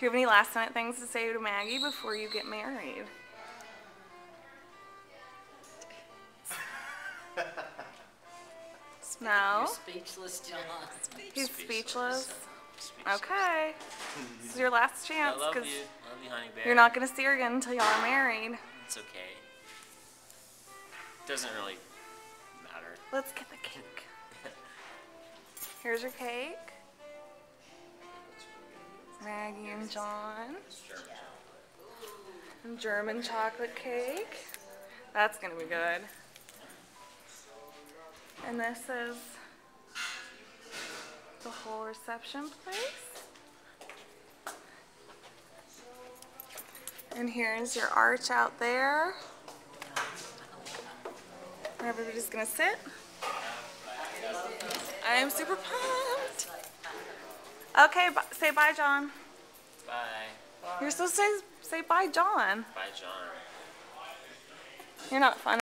you have any last minute things to say to Maggie before you get married? No? You're speechless, John. He's speechless? Okay. This is your last chance. I love you. Cause Love you, honey bear. you're not going to see her again until y'all are married. It's okay. Doesn't really matter. Let's get the cake. Here's your cake. Maggie and John. And German chocolate cake. That's going to be good. And this is the whole reception place. And here's your arch out there. Where everybody's gonna sit. I am super pumped. Okay, say bye, John. Bye. You're supposed to say bye, John. Bye, John. You're not funny.